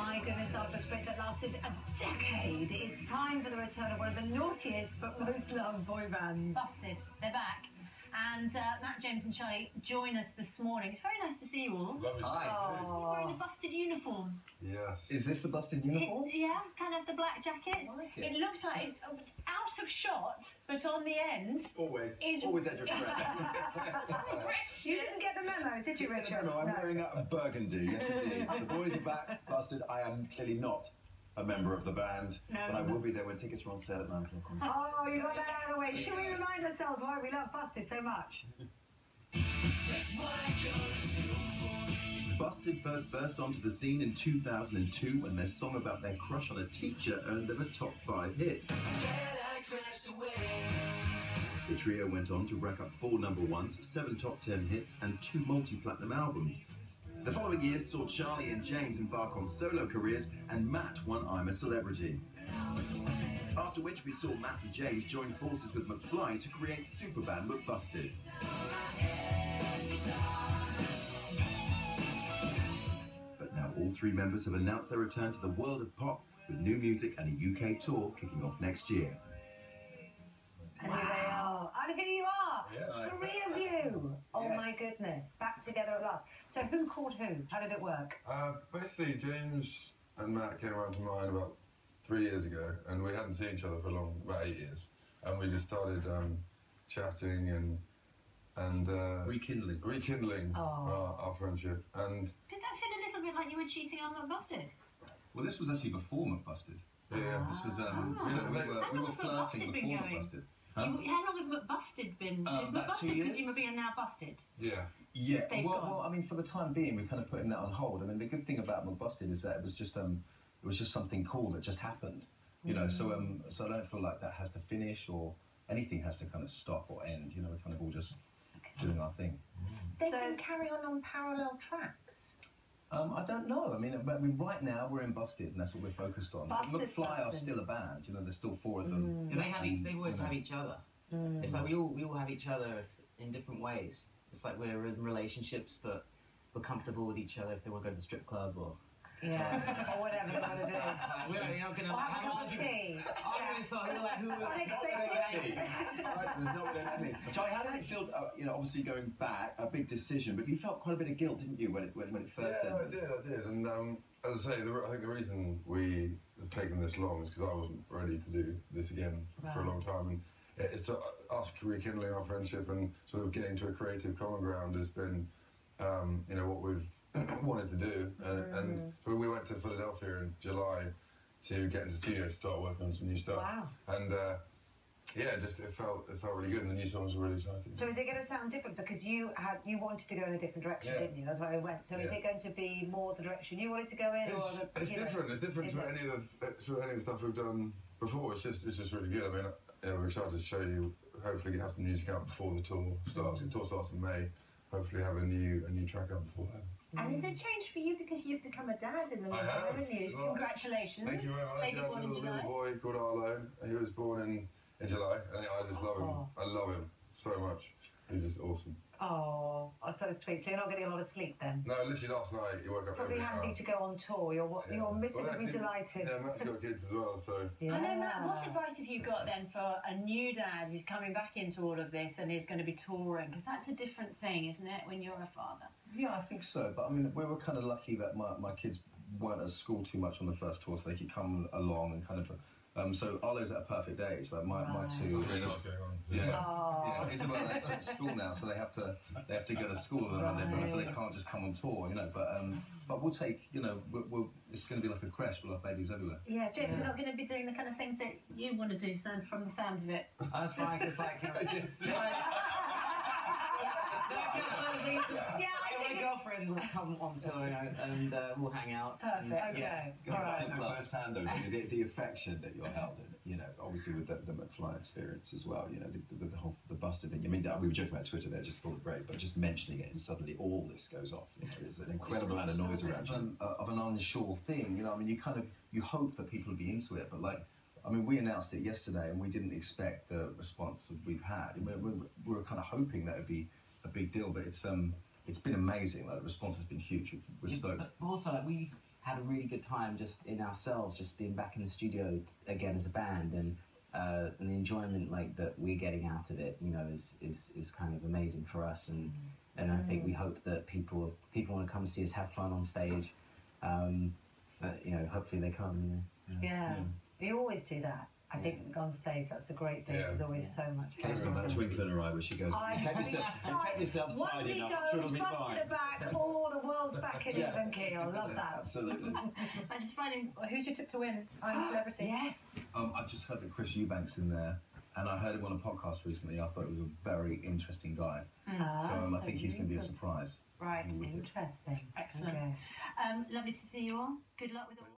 My goodness, after a sprint that lasted a decade, it's time for the return of one of the naughtiest but most loved boy bands. Busted. They're back. And Matt, James and Charlie join us this morning. It's very nice to see you all. Lovely. Hi. You're wearing the busted uniform. Yes. Is this the busted uniform? Yeah, kind of the black jackets. I like it. It looks like out of shot, but on the end. Always edge of You didn't get the memo, did you, Richard? No, I'm wearing a burgundy, yes indeed. The boys are back, busted. I am clearly not a member of the band, but I will be there when tickets are on sale at 9 o'clock. Oh, you got that out of the way. Should we remind ourselves why we love Busted so much? Busted first burst onto the scene in 2002 when their song about their crush on a teacher earned them a top 5 hit. The trio went on to rack up 4 number ones, 7 top 10 hits and 2 multi-platinum albums. The following years saw Charlie and James embark on solo careers, and Matt won I'm a Celebrity. After which we saw Matt and James join forces with McFly to create superband McBusted. But now all 3 members have announced their return to the world of pop with new music and a UK tour kicking off next year. And here they are. And here you are. Yes. 3 of you. Oh Yes. my goodness. Back together at last. So who called who? How did it work? Basically, James and Matt came around to mine about 3 years ago, and we hadn't seen each other for about 8 years. And we just started chatting and rekindling our friendship. And Did that feel a little bit like you were cheating on Busted? Well, this was actually before McBusted. yeah, This was They- we were flirting before McBusted. How long have McBusted been? Is about 2 McBusted years. presumably are now busted? yeah. Yeah, They've gone. well, I mean, for the time being, we're kind of putting that on hold. I mean, the good thing about McBusted is that it was just something cool that just happened, you know. So I don't feel like that has to finish or anything has to kind of stop or end. You know, we're kind of all just doing our thing. They can carry on parallel tracks. I don't know. I mean, right now we're in Busted, and that's what we're focused on. Busted, McFly are Busted. still a band. You know, there's still 4 of them. Yeah, they always have each other. It's like we all have each other in different ways. It's like we're in relationships, but we're comfortable with each other if they want to go to the strip club or. Yeah, or whatever you want to do. You're not going to Or have a cup of tea. arguments on who Unexpected. There's no one in me. Charlie, how did it feel, you know, obviously going back, a big decision, but you felt quite a bit of guilt, didn't you, when it first Yeah, ended? I did. And as I say, I think the reason we have taken this long is because I wasn't ready to do this again for a long time. And it's us rekindling our friendship and sort of getting to a creative common ground has been, you know, what we've wanted to do. And so we went to Philadelphia in July to get into the studio to start working on some new stuff. Wow. And yeah, it felt really good, and the new songs were really exciting. So is it going to sound different because you wanted to go in a different direction, Yeah. didn't you? That's why I went. So is it going to be more the direction you wanted to go in, or It's different. It's different to any of the stuff we've done before. It's just really good. I mean, we're excited to show you. Hopefully, have some music out before the tour starts. The tour starts in May. Hopefully, have a new track out before then. And has it changed for you because you've become a dad in the music, haven't you? Well, Congratulations. Thank you very much. Baby I have born a in little July. boy called Arlo. He was born in July, and I just love him. I love him so much. He's just awesome. Oh, so sweet. So you're not getting a lot of sleep then? No, literally last night he woke up Probably every handy hour. to go on tour. Your missus will be delighted. Yeah, Matt's got kids as well, so. Yeah. I know, Matt, what advice have you got then for a new dad who's coming back into all of this and is going to be touring? Because that's a different thing, isn't it, when you're a father? Yeah, I think so. But I mean, we were kind of lucky that my kids weren't at school too much on the first tour, so they could come along and kind of. So Arlo's at a perfect age. Like my 2. There's lots going on. Yeah, Isabel and Alex are at school now, so they have to go to school, so they can't just come on tour, you know. But we'll take, you know, it's going to be like a creche. We'll have babies everywhere. Yeah, James, you're not going to be doing the kind of things that you want to do, from the sound of it. That's fine. It's like. My girlfriend will come on tour and we'll hang out. Perfect. Yeah. All right. I know firsthand though, the affection that you're held in, you know, obviously with the McFly experience as well, you know, the Busted thing. I mean, we were joking about Twitter there just before the break, but just mentioning it and suddenly all this goes off. You know, there's an incredible amount of noise around you. Of an unsure thing, you know. I mean, you hope that people will be into it, but like. I mean, we announced it yesterday, and we didn't expect the response that we've had. We were kind of hoping that it'd be a big deal, but it's been amazing. Like the response has been huge. We're stoked. But also, like had a really good time just in ourselves, just being back in the studio again as a band, and the enjoyment like that we're getting out of it, you know, is kind of amazing for us, and I think we hope that people want to come and see us have fun on stage. You know, hopefully they come. Yeah. You always do that. I think on stage that's a great thing. There's always so much fun. Kate's got that twinkle in her eye where she goes, kept yourself tidy enough, sure it'll be fine. Busted it back, oh, the world's back in even keel. Love that. Absolutely. I'm just finding, who's your tip to win? I'm a Celebrity. Yes. I've just heard that Chris Eubanks in there, and I heard him on a podcast recently. I thought he was a very interesting guy. So I think he's going to be a surprise. Right. Interesting. Excellent. Okay. Lovely to see you all. Good luck with all.